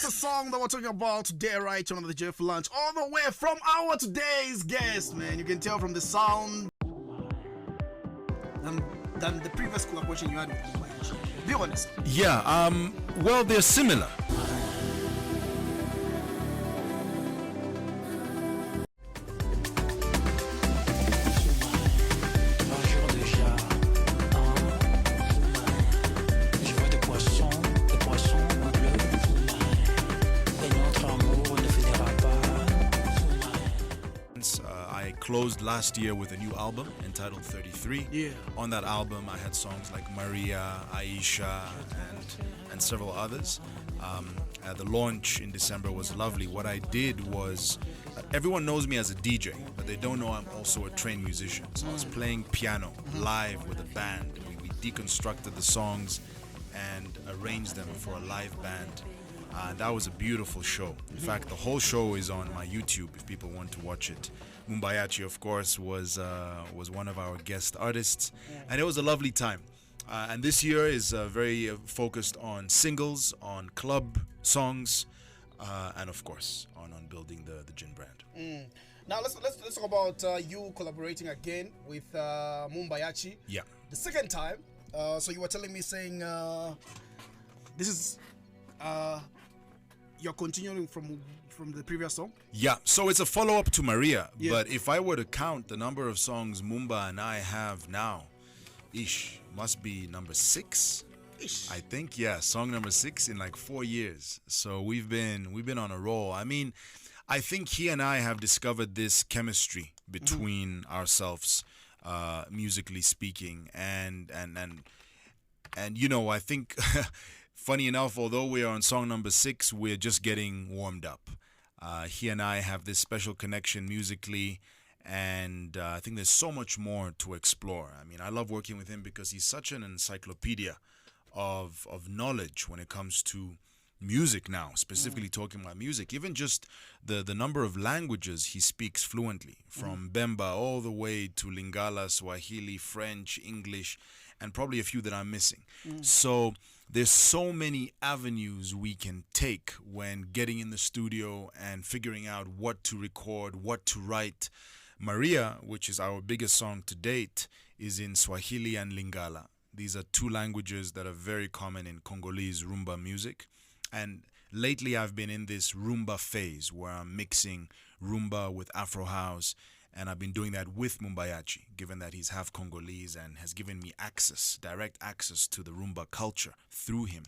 the song that we're talking about today, right? On the J for Lunch, all the way from our today's guest, man. You can tell from the sound than the previous collaboration you had with Yachi. Be honest. Yeah, well, they're similar. I closed last year with a new album entitled 33. Yeah. On that album, I had songs like Maria, Aisha, and several others. The launch in December was lovely. What I did was, everyone knows me as a DJ, but they don't know I'm also a trained musician. So I was playing piano live with a band. We deconstructed the songs and arranged them for a live band. That was a beautiful show. In fact, the whole show is on my YouTube if people want to watch it. Mumba, Yachi, of course, was one of our guest artists, and it was a lovely time. And this year is very focused on singles, on club songs, and of course on building the gin brand. Now let's talk about you collaborating again with Mumba Yachi. Yeah. The second time. So you were telling me saying this is you're continuing from the previous song. Yeah. So it's a follow-up to Maria. Yeah. But if I were to count the number of songs Mumba and I have now, must be number 6. I think, yeah, song number 6 in like 4 years. So we've been on a roll. I mean, I think he and I have discovered this chemistry between ourselves, musically speaking, and you know, I think funny enough, although we are on song number 6, we're just getting warmed up. He and I have this special connection musically, and I think there's so much more to explore. I mean, I love working with him because he's such an encyclopedia of knowledge when it comes to music now, specifically talking about music. Even just the number of languages he speaks fluently, from Bemba all the way to Lingala, Swahili, French, English, and probably a few that I'm missing. So there's so many avenues we can take when getting in the studio and figuring out what to record, what to write. Maria, which is our biggest song to date, is in Swahili and Lingala. These are 2 languages that are very common in Congolese rumba music. And lately I've been in this rumba phase where I'm mixing rumba with Afro house, and I've been doing that with Mumba Yachi, given that he's half Congolese and has given me direct access to the rumba culture through him.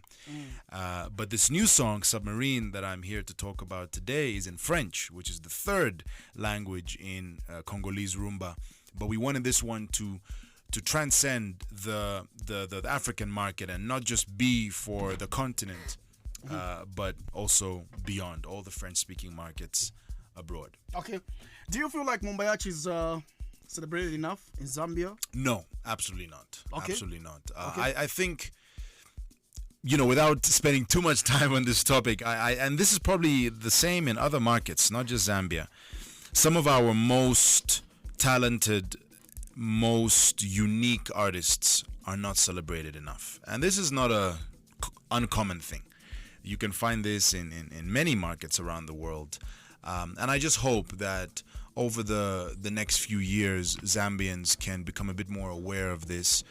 But this new song, Submarine, that I'm here to talk about today is in French, which is the 3rd language in Congolese rumba. But we wanted this one to transcend the African market and not just be for the continent, but also beyond all the French-speaking markets abroad. Okay. Do you feel like Mumba Yachi is celebrated enough in Zambia? No, absolutely not. Okay. Absolutely not. Okay. I think, you know, without spending too much time on this topic, and this is probably the same in other markets, not just Zambia. Some of our most talented, most unique artists are not celebrated enough. And this is not a uncommon thing. You can find this in many markets around the world. And I just hope that over the next few years, Zambians can become a bit more aware of this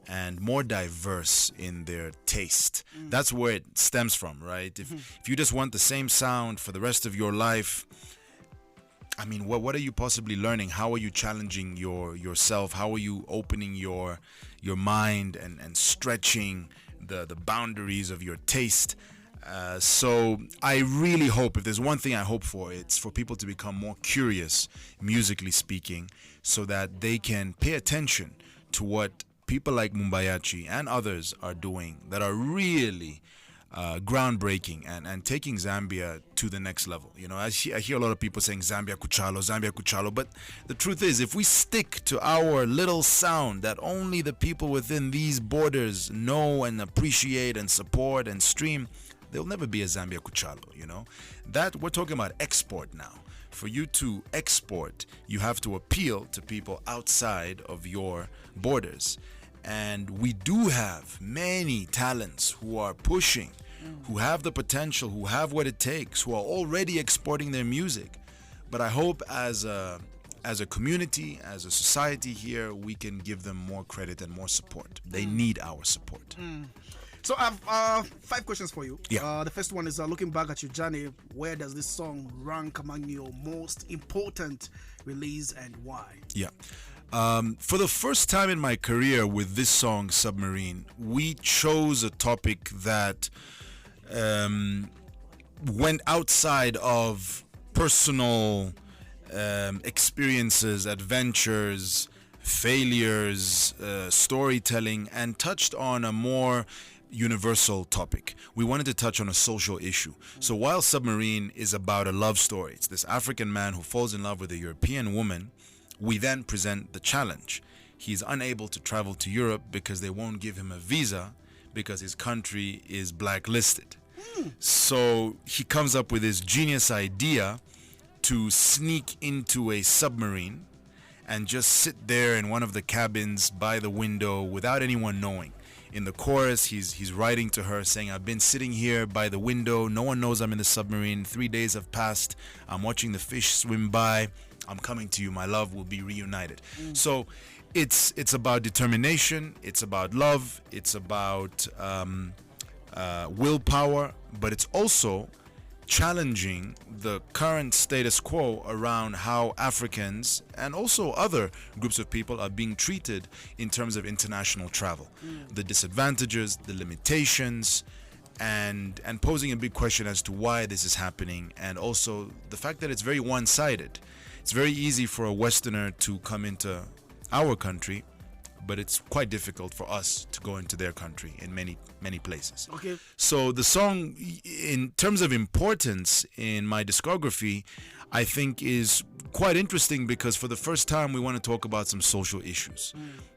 and more diverse in their taste. That's where it stems from, right? If you just want the same sound for the rest of your life, I mean, what are you possibly learning? How are you challenging yourself? How are you opening your mind and stretching the boundaries of your taste? So I really hope, if there's one thing I hope for, it's for people to become more curious, musically speaking, so that they can pay attention to what people like Mumba Yachi and others are doing that are really groundbreaking and taking Zambia to the next level. You know, I hear a lot of people saying Zambia Kuchalo, but the truth is, if we stick to our little sound that only the people within these borders know and appreciate and support and stream, there'll never be a Zambia Kuchalo, you know. That we're talking about export now. For you to export, you have to appeal to people outside of your borders. And we do have many talents who are pushing who have the potential, who have what it takes, who are already exporting their music. But I hope as a community, as a society here, we can give them more credit and more support. They need our support. So I have 5 questions for you. Yeah. The first one is looking back at your journey, where does this song rank among your most important release and why? Yeah. For the first time in my career with this song, Submarine, we chose a topic that went outside of personal experiences, adventures, failures, storytelling, and touched on a more universal topic. We wanted to touch on a social issue. So while Submarine is about a love story, it's this African man who falls in love with a European woman, we then present the challenge. He's unable to travel to Europe because they won't give him a visa because his country is blacklisted. So he comes up with this genius idea to sneak into a submarine and just sit there in one of the cabins by the window without anyone knowing. In the chorus, he's writing to her saying, I've been sitting here by the window. No one knows I'm in the submarine. 3 days have passed. I'm watching the fish swim by. I'm coming to you. My love will be reunited. So it's about determination. It's about love. It's about willpower. But it's also challenging the current status quo around how Africans and also other groups of people are being treated in terms of international travel. The disadvantages, the limitations, and posing a big question as to why this is happening, and also the fact that it's very one-sided. It's very easy for a Westerner to come into our country, but it's quite difficult for us to go into their country in many places. Okay. So the song, in terms of importance in my discography, I think is quite interesting because for the first time we want to talk about some social issues.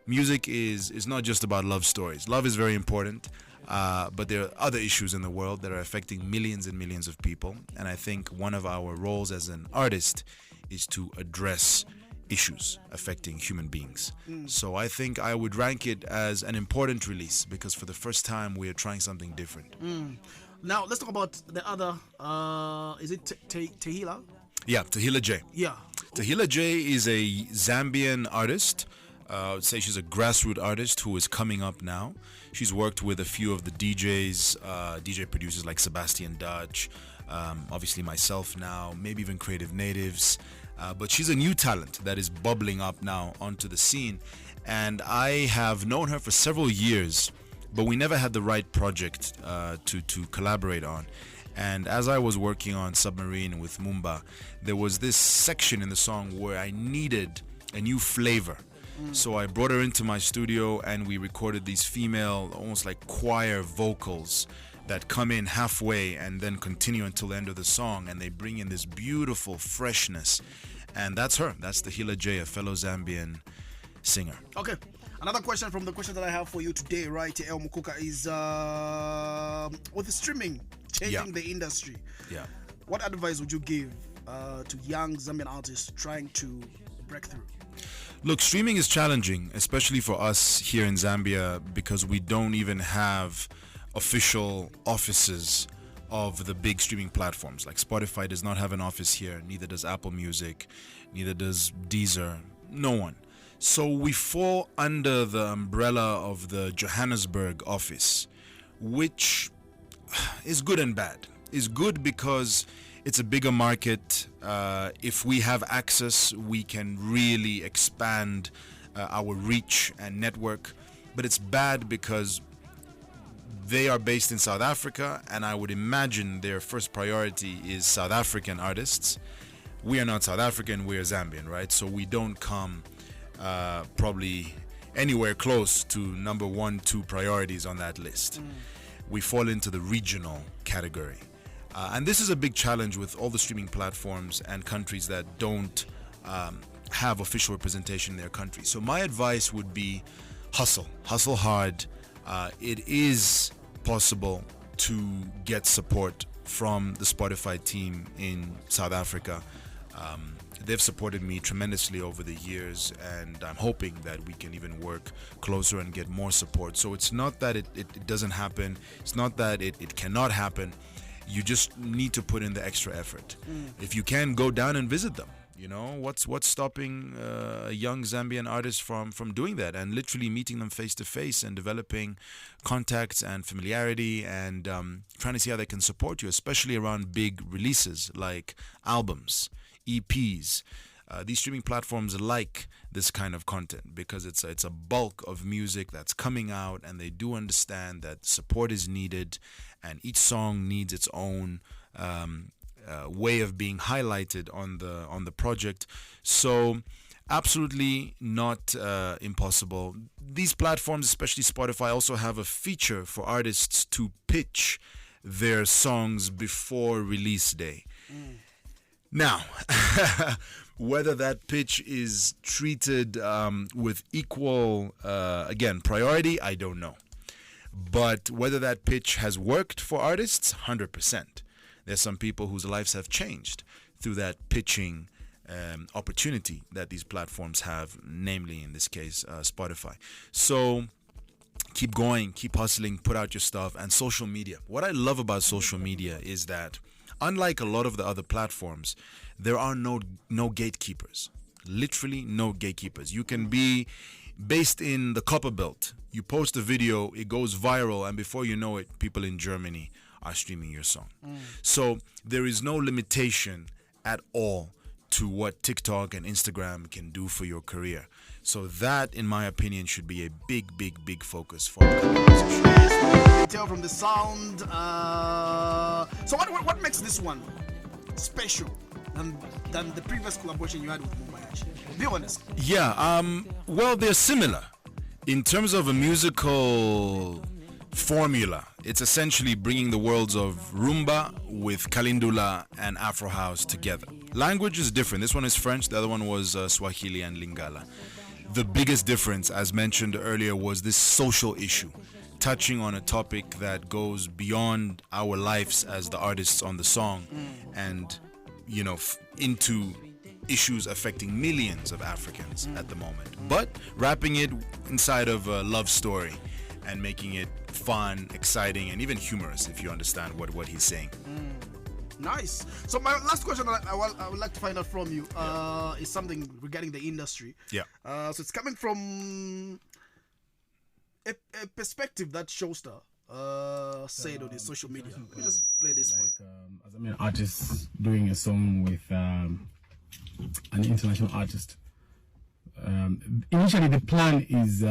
Music is not just about love stories. Love is very important, but there are other issues in the world that are affecting millions and millions of people. And I think one of our roles as an artist is to address issues affecting human beings. So I think I would rank it as an important release because for the first time we are trying something different. Now let's talk about the other. Is it Tehila? Yeah, Tehila J. Yeah. Tehila J is a Zambian artist. I would say she's a grassroots artist who is coming up now. She's worked with a few of the DJs, DJ producers like Sebastian Dutch, obviously myself now, maybe even Creative Natives. But she's a new talent that is bubbling up now onto the scene. And I have known her for several years, but we never had the right project to collaborate on. And as I was working on Submarine with Mumba, there was this section in the song where I needed a new flavor. So I brought her into my studio and we recorded these female, almost like choir vocals that come in halfway and then continue until the end of the song, and they bring in this beautiful freshness. And that's her. That's Tehila J, a fellow Zambian singer. Okay. Another question from the question that I have for you today, right, El Mukuka, is with the streaming changing the industry. Yeah. What advice would you give to young Zambian artists trying to break through? Look, streaming is challenging, especially for us here in Zambia, because we don't even have official offices of the big streaming platforms. Like Spotify does not have an office here, neither does Apple Music, neither does Deezer, no one. So we fall under the umbrella of the Johannesburg office, which is good and bad. It's good because it's a bigger market. If we have access, we can really expand our reach and network. But it's bad because they are based in South Africa, and I would imagine their first priority is South African artists. We are not South African, we are Zambian, right? So we don't come probably anywhere close to number 1, 2 priorities on that list. We fall into the regional category. And this is a big challenge with all the streaming platforms and countries that don't have official representation in their country. So my advice would be hustle hard. It is possible to get support from the Spotify team in South Africa. They've supported me tremendously over the years, and I'm hoping that we can even work closer and get more support. So it's not that it doesn't happen. It's not that it cannot happen. You just need to put in the extra effort. If you can, go down and visit them. You know, what's stopping a young Zambian artist from doing that and literally meeting them face to face and developing contacts and familiarity and trying to see how they can support you, especially around big releases like albums, EPs. These streaming platforms like this kind of content because it's a bulk of music that's coming out, and they do understand that support is needed, and each song needs its own way of being highlighted on the project. So absolutely not impossible. These platforms, especially Spotify, also have a feature for artists to pitch their songs before release day. Now, whether that pitch is treated with equal, again, priority, I don't know. But whether that pitch has worked for artists, 100%. There's some people whose lives have changed through that pitching opportunity that these platforms have, namely, in this case, Spotify. So keep going, keep hustling, put out your stuff. And social media. What I love about social media is that unlike a lot of the other platforms, there are no gatekeepers. Literally no gatekeepers. You can be based in the Copper Belt. You post a video, it goes viral, and before you know it, people in Germany are streaming your song. So there is no limitation at all to what TikTok and Instagram can do for your career. So that, in my opinion, should be a big focus for upcoming musicians. You can tell from the sound. So what makes this one special than the previous collaboration you had with Mumba, Yachi? Be honest. Yeah, well, they're similar. In terms of a musical formula, it's essentially bringing the worlds of rumba with kalindula and Afro house together. Language is different. This one is French, the other one was Swahili and Lingala. The biggest difference, as mentioned earlier, was this social issue, touching on a topic that goes beyond our lives as the artists on the song and, you know, into issues affecting millions of Africans at the moment. But wrapping it inside of a love story and making it fun, exciting, and even humorous, if you understand what he's saying. Nice. So my last question I would like to find out from you is something regarding the industry. Yeah. So it's coming from a perspective that Showstar said on his social media. Let me just play this for you. As an artist doing a song with an international artist. Initially, the plan is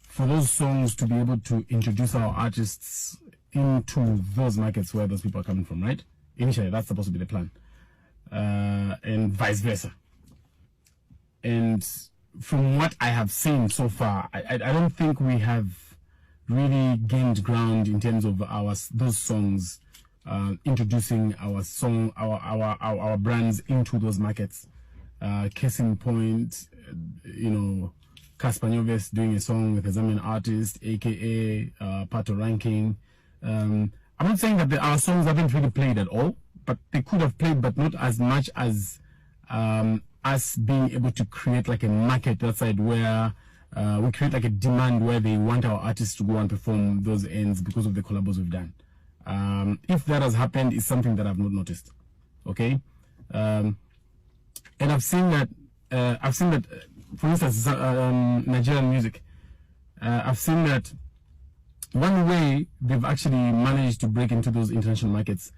for those songs to be able to introduce our artists into those markets where those people are coming from, right? Initially, that's supposed to be the plan. And vice versa. And from what I have seen so far, I don't think we have really gained ground in terms of those songs introducing our brands into those markets. Case in point, Casper Nyoves doing a song with a Zambian artist, aka Pato Ranking. I'm not saying that our songs haven't really played at all, but they could have played, but not as much as us being able to create like a market outside where we create like a demand where they want our artists to go and perform those ends because of the collabos we've done. If that has happened, it's something that I've not noticed. Okay, and I've seen that. For instance, Nigerian music. I've seen that one way they've actually managed to break into those international markets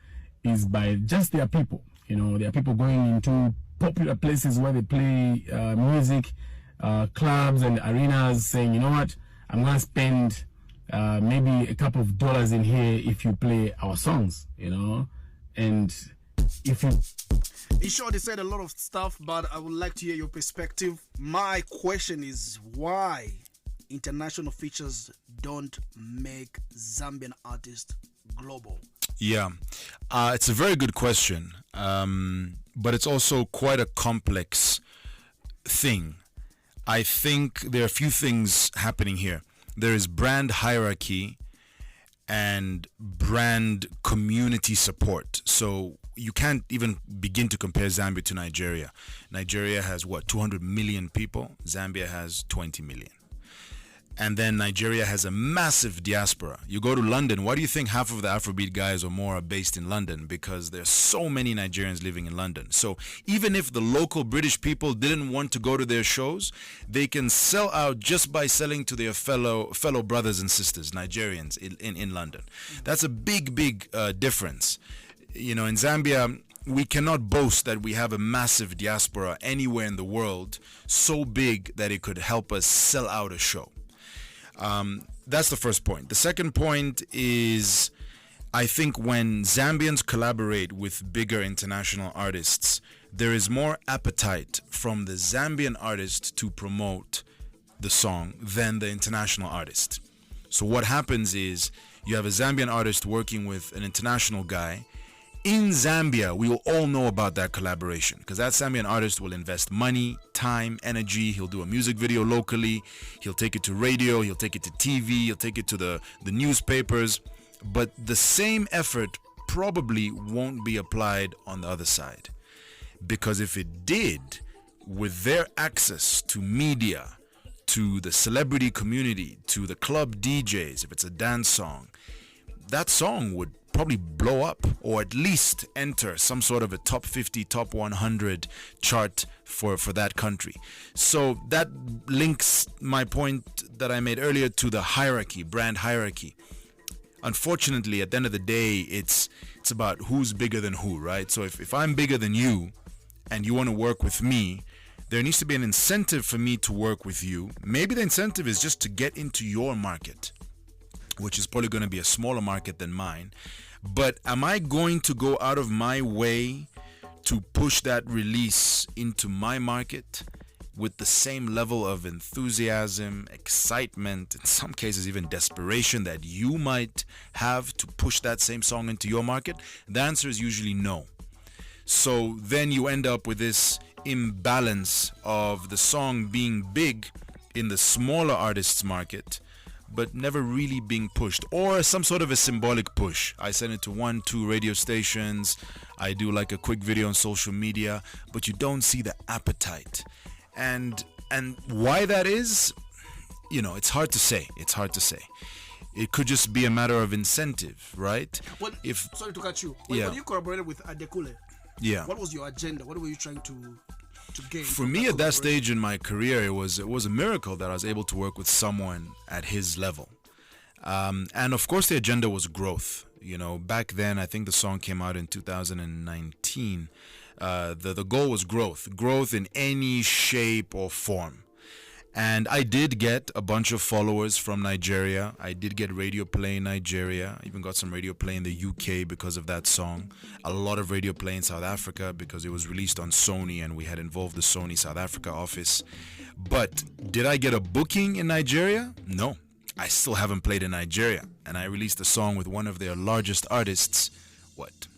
is by just their people. Their people going into popular places where they play music, clubs and arenas, saying, you know what, I'm gonna spend maybe a couple of dollars in here if you play our songs, and if you... In short, he said a lot of stuff, but I would like to hear your perspective. My question is, why international features don't make Zambian artists global? Yeah, it's a very good question, but it's also quite a complex thing. I think there are a few things happening here. There is brand hierarchy and brand community support. So you can't even begin to compare Zambia to Nigeria. Nigeria has 200 million people. Zambia has 20 million. And then Nigeria has a massive diaspora. You go to London, why do you think half of the Afrobeat guys or more are based in London? Because there's so many Nigerians living in London. So even if the local British people didn't want to go to their shows, they can sell out just by selling to their fellow brothers and sisters, Nigerians in London. That's a big difference. In Zambia, we cannot boast that we have a massive diaspora anywhere in the world so big that it could help us sell out a show. That's the first point. The second point is, I think when Zambians collaborate with bigger international artists, there is more appetite from the Zambian artist to promote the song than the international artist. So what happens is you have a Zambian artist working with an international guy. In Zambia, we will all know about that collaboration because that Zambian artist will invest money, time, energy. He'll do a music video locally. He'll take it to radio. He'll take it to TV. He'll take it to the newspapers. But the same effort probably won't be applied on the other side. Because if it did, with their access to media, to the celebrity community, to the club DJs, if it's a dance song, that song would probably blow up or at least enter some sort of a top 50, top 100 chart for that country. So that links my point that I made earlier to the hierarchy, brand hierarchy. Unfortunately, at the end of the day, it's about who's bigger than who, right? So if I'm bigger than you and you want to work with me, there needs to be an incentive for me to work with you. Maybe the incentive is just to get into your market, which is probably going to be a smaller market than mine. But am I going to go out of my way to push that release into my market with the same level of enthusiasm, excitement, in some cases even desperation that you might have to push that same song into your market? The answer is usually no. So then you end up with this imbalance of the song being big in the smaller artists' market, but never really being pushed, or some sort of a symbolic push. I send it to 1-2 radio stations, I do like a quick video on social media, but you don't see the appetite. And why that is, it's hard to say. It could just be a matter of incentive, right? Sorry to cut you. Yeah. When you collaborated with Adekule, yeah, what was your agenda? What were you trying to gain? For me, at that stage in my career, it was a miracle that I was able to work with someone at his level. And of course, the agenda was growth. Back then, I think the song came out in 2019. The goal was growth in any shape or form. And I did get a bunch of followers from Nigeria. I did get radio play in Nigeria. I even got some radio play in the UK because of that song. A lot of radio play in South Africa because it was released on Sony and we had involved the Sony South Africa office. But did I get a booking in Nigeria? No. I still haven't played in Nigeria. And I released a song with one of their largest artists,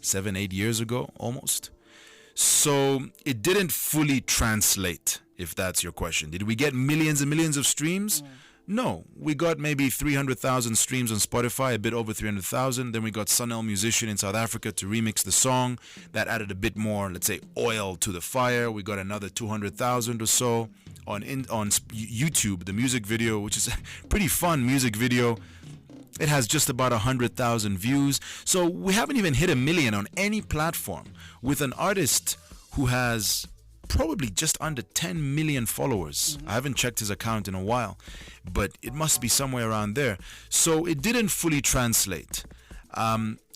7-8 years ago almost? So it didn't fully translate, if that's your question. Did we get millions and millions of streams? No. We got maybe 300,000 streams on Spotify, a bit over 300,000. Then we got Sunel Musician in South Africa to remix the song. That added a bit more, let's say, oil to the fire. We got another 200,000 or so on YouTube, the music video, which is a pretty fun music video. It has just about 100,000 views. So we haven't even hit 1 million on any platform with an artist who has probably just under 10 million followers. I haven't checked his account in a while, but it must be somewhere around there. So it didn't fully translate.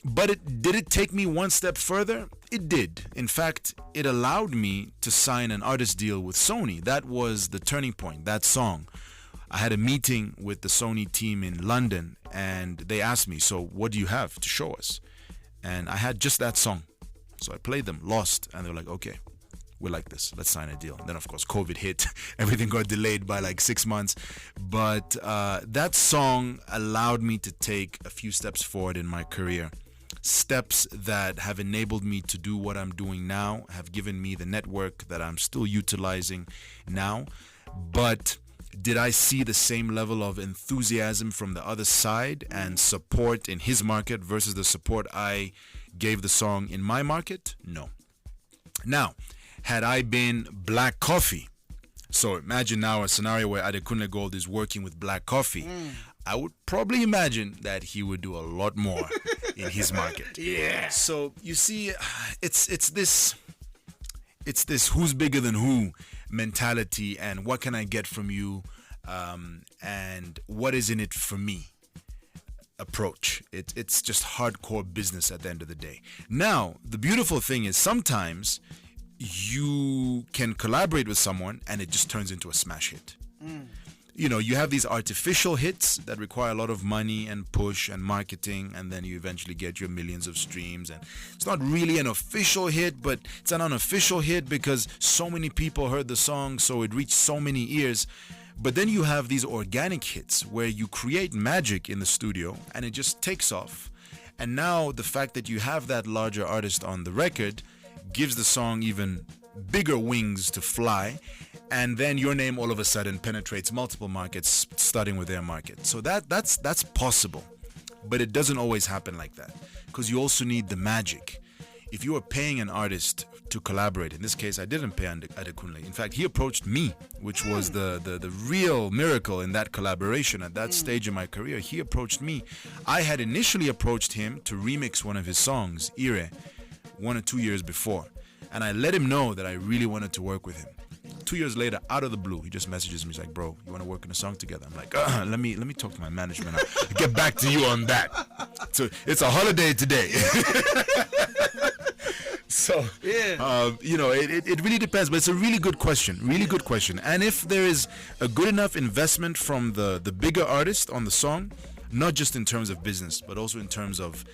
But did it take me one step further? It did. In fact, it allowed me to sign an artist deal with Sony. That was the turning point, that song. I had a meeting with the Sony team in London and they asked me, so what do you have to show us? And I had just that song. So I played them, Lost, and they were like, okay, we like this, let's sign a deal. And then of course COVID hit, everything got delayed by like 6 months. But that song allowed me to take a few steps forward in my career. Steps that have enabled me to do what I'm doing now, have given me the network that I'm still utilizing now. But did I see the same level of enthusiasm from the other side and support in his market versus the support I gave the song in my market? No. Now, had I been Black Coffee, so imagine now a scenario where Adekunle Gold is working with Black Coffee, I would probably imagine that he would do a lot more in his market. Yeah. So you see, it's this who's bigger than who mentality, and what can I get from you, and what is in it for me approach. It's just hardcore business at the end of the day. Now, the beautiful thing is sometimes you can collaborate with someone and it just turns into a smash hit. You know, you have these artificial hits that require a lot of money and push and marketing, and then you eventually get your millions of streams, and it's not really an official hit, but it's an unofficial hit because so many people heard the song, so it reached so many ears. But then you have these organic hits where you create magic in the studio and it just takes off. And now the fact that you have that larger artist on the record gives the song even bigger wings to fly, and then your name all of a sudden penetrates multiple markets, starting with their market. So that's possible, but it doesn't always happen like that, because you also need the magic. If you are paying an artist to collaborate, in this case I didn't pay Adekunle. In fact, he approached me, which was the real miracle in that collaboration at that stage in my career. He approached me. I had initially approached him to remix one of his songs, Ire, 1 or 2 years before, and I let him know that I really wanted to work with him. 2 years later, out of the blue, he just messages me. He's like, "Bro, you want to work on a song together?" I'm like, let me talk to my management. I'll get back to you on that. So it's a holiday today. So, you know, it really depends, but it's a really good question, And if there is a good enough investment from the bigger artist on the song, not just in terms of business, but also in terms of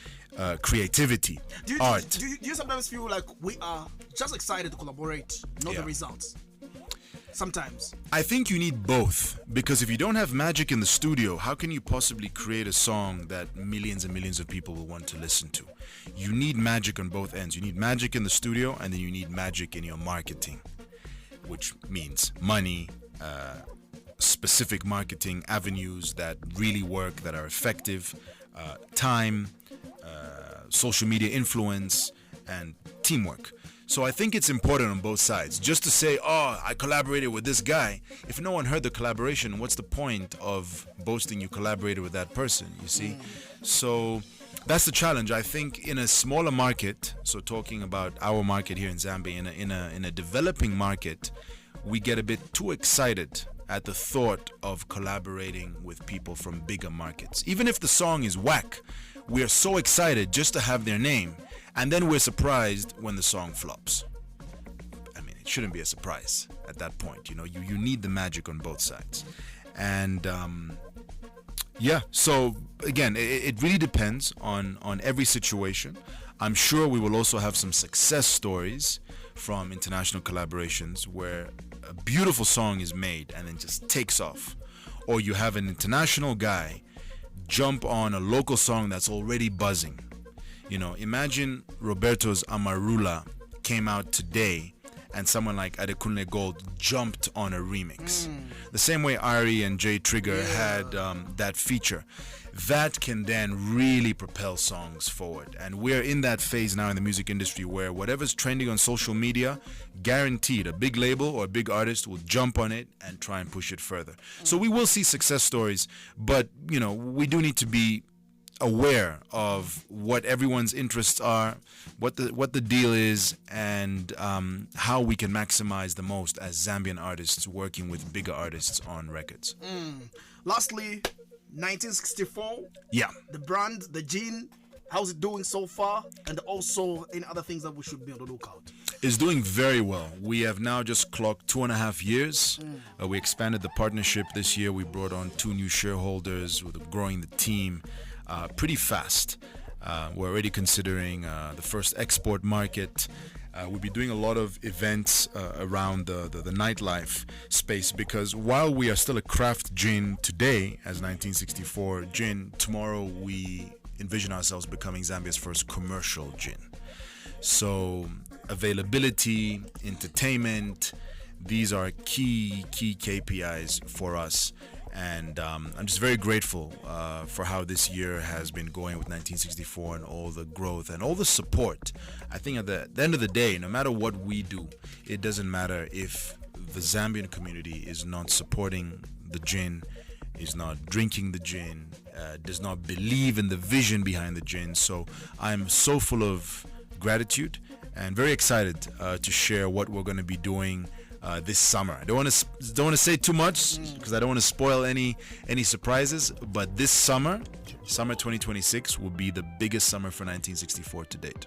creativity, art. Do you sometimes feel like we are just excited to collaborate, not the results? Sometimes. I think you need both, because if you don't have magic in the studio, how can you possibly create a song that millions and millions of people will want to listen to? You need magic on both ends. You need magic in the studio, and then you need magic in your marketing, which means money, specific marketing avenues that really work, that are effective, time, social media influence, and teamwork. So I think it's important on both sides. Just to say, "Oh, I collaborated with this guy," if no one heard the collaboration, what's the point of boasting you collaborated with that person, you see? So that's the challenge. I think in a smaller market, so talking about our market here in Zambia, in a developing market, we get a bit too excited at the thought of collaborating with people from bigger markets. Even if the song is whack, we are so excited just to have their name, and then we're surprised when the song flops. I mean, it shouldn't be a surprise at that point. You know, you need the magic on both sides. And so again, it really depends on every situation. I'm sure we will also have some success stories from international collaborations where a beautiful song is made and then just takes off. Or you have an international guy jump on a local song that's already buzzing. You know, imagine Roberto's Amarula came out today and someone like Adekunle Gold jumped on a remix. The same way Ari and Jay Trigger had that feature. That can then really propel songs forward. And we're in that phase now in the music industry where whatever's trending on social media, guaranteed a big label or a big artist will jump on it and try and push it further. So we will see success stories, but you know, we do need to be aware of what everyone's interests are, what the deal is, and how we can maximize the most as Zambian artists working with bigger artists on records. Lastly, 1964. Yeah. The brand, the gene, how's it doing so far? And also any other things that we should be on the lookout? It's doing very well. We have now just clocked 2.5 years. We expanded the partnership this year. We brought on 2 new shareholders. We're growing the team pretty fast. We're already considering the first export market. We'll be doing a lot of events around the nightlife space, because while we are still a craft gin today as 1964 gin, tomorrow we envision ourselves becoming Zambia's first commercial gin. So availability, entertainment, these are key KPIs for us. And I'm just very grateful for how this year has been going with 1964 and all the growth and all the support. I think at the end of the day, no matter what we do, it doesn't matter if the Zambian community is not supporting the gin, is not drinking the gin, does not believe in the vision behind the gin. So I'm so full of gratitude and very excited to share what we're going to be doing this summer. I don't want to say too much because I don't want to spoil any surprises. But this summer 2026, will be the biggest summer for 1964 to date.